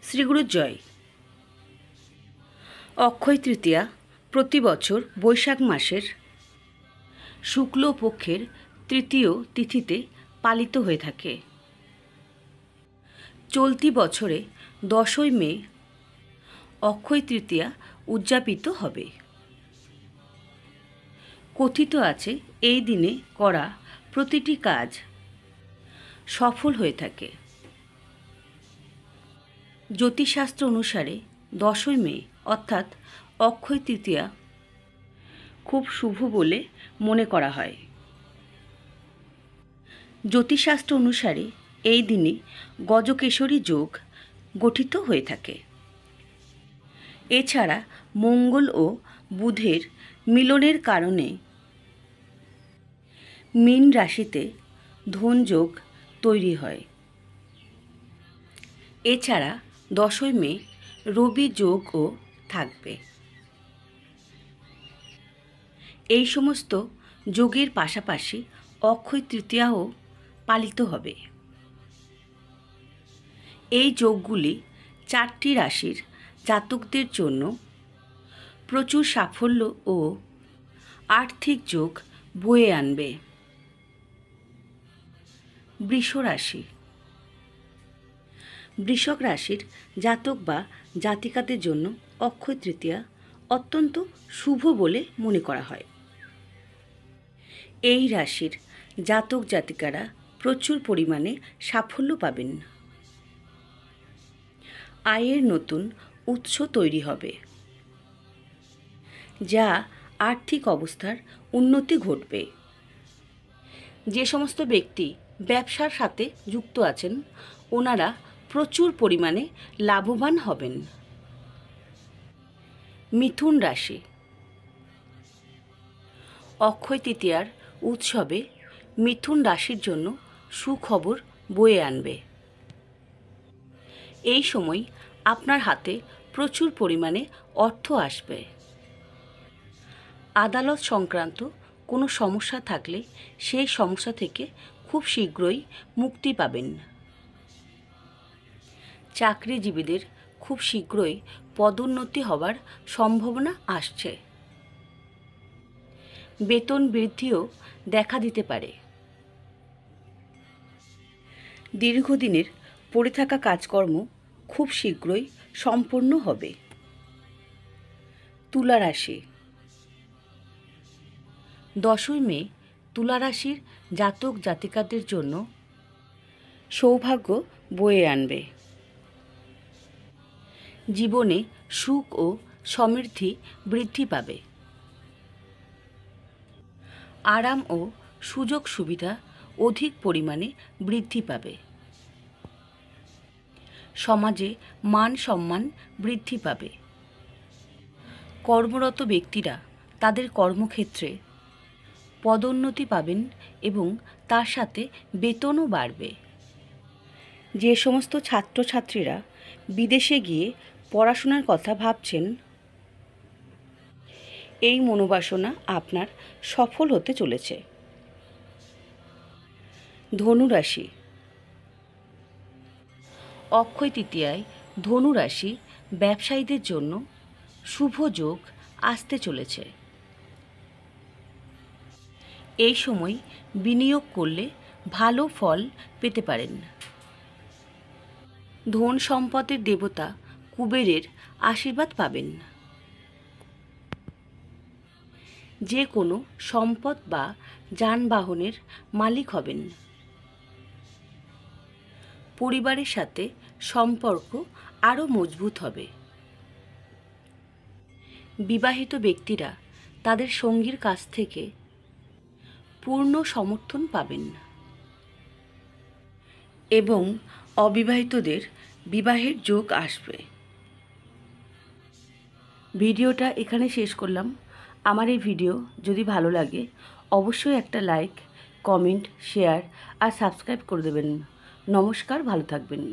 শ্রীগুরুর জয়। অক্ষয় তৃতীয়া প্রতি বছর বৈশাখ মাসের শুক্লপক্ষের তৃতীয় তিথিতে পালিত হয়ে থাকে। চলতি বছরে 10ই মে অক্ষয় তৃতীয়া উদযাপিত হবে। কথিত আছে এই দিনে করা প্রতিটি কাজ সফল হয়ে থাকে। জ্যোতিষশাস্ত্র অনুসারে 10ই মে অর্থাৎ অক্ষয় তৃতীয়া খুব শুভ বলে মনে করা হয়। জ্যোতিষশাস্ত্র অনুসারে এই দিনে গজকেশরী যোগ গঠিত হয়ে থাকে। এছাড়া মঙ্গল ও বুধের মিলনের কারণে মীন রাশিতে ধনযোগ তৈরি হয়। এছাড়া 10ই মে রবি যোগও থাকবে। এই সমস্ত যোগের পাশাপাশি অক্ষয় তৃতীয়াও পালিত হবে। এই যোগগুলি 4টি রাশির জাতকদের জন্য প্রচুর সাফল্য ও আর্থিক যোগ বয়ে আনবে। বৃষ রাশি। বৃষক রাশির জাতক বা জাতিকাদের জন্য অক্ষয় তৃতীয়া অত্যন্ত শুভ বলে মনে করা হয়। এই রাশির জাতক জাতিকারা প্রচুর পরিমাণে সাফল্য পাবেন। আয়ের নতুন উৎস তৈরি হবে, যা আর্থিক অবস্থার উন্নতি ঘটবে। যে সমস্ত ব্যক্তি ব্যবসার সাথে যুক্ত আছেন ওনারা প্রচুর পরিমাণে লাভবান হবেন। মিথুন রাশি। অক্ষয় তৃতীয়ার উৎসবে মিথুন রাশির জন্য সুখবর বয়ে আনবে। এই সময় আপনার হাতে প্রচুর পরিমাণে অর্থ আসবে। আদালত সংক্রান্ত কোনো সমস্যা থাকলে সেই সমস্যা থেকে খুব শীঘ্রই মুক্তি পাবেন। চাকরিজীবীদের খুব শীঘ্রই পদোন্নতি হওয়ার সম্ভাবনা আসছে। বেতন বৃদ্ধিও দেখা দিতে পারে। দীর্ঘদিনের পড়ে থাকা কাজকর্ম খুব শীঘ্রই সম্পন্ন হবে। তুলা রাশি। 10ই মে তুলা রাশির জাতক জাতিকাদের জন্য সৌভাগ্য বয়ে আনবে। জীবনে সুখ ও সমৃদ্ধি বৃদ্ধি পাবে। আরাম ও সুযোগ সুবিধা অধিক পরিমাণে বৃদ্ধি পাবে। সমাজে মান সম্মান বৃদ্ধি পাবে। কর্মরত ব্যক্তিরা তাদের কর্মক্ষেত্রে পদোন্নতি পাবেন এবং তার সাথে বেতনও বাড়বে। যে সমস্ত ছাত্রছাত্রীরা বিদেশে গিয়ে পড়াশোনার কথা ভাবছেন এই মনোবাসনা আপনার সফল হতে চলেছে। ধনু রাশি। অক্ষয় তৃতীয়ায় ধনু রাশি ব্যবসায়ীদের জন্য শুভ যোগ আসতে চলেছে। এই সময় বিনিয়োগ করলে ভালো ফল পেতে পারেন। ধন সম্পদের দেবতা কুবেরের আশীর্বাদ পাবেন। যে কোনো সম্পদ বা যানবাহনের মালিক হবেন। পরিবারের সাথে সম্পর্ক আরও মজবুত হবে। বিবাহিত ব্যক্তিরা তাদের সঙ্গীর কাছ থেকে পূর্ণ সমর্থন পাবেন এবং অবিবাহিতদের বিবাহের যোগ আসবে। ভিডিওটা এখানে শেষ করলাম। আমার এই ভিডিও যদি ভালো লাগে অবশ্যই একটা লাইক, কমেন্ট, শেয়ার আর সাবস্ক্রাইব করে দেবেন। নমস্কার, ভালো থাকবেন।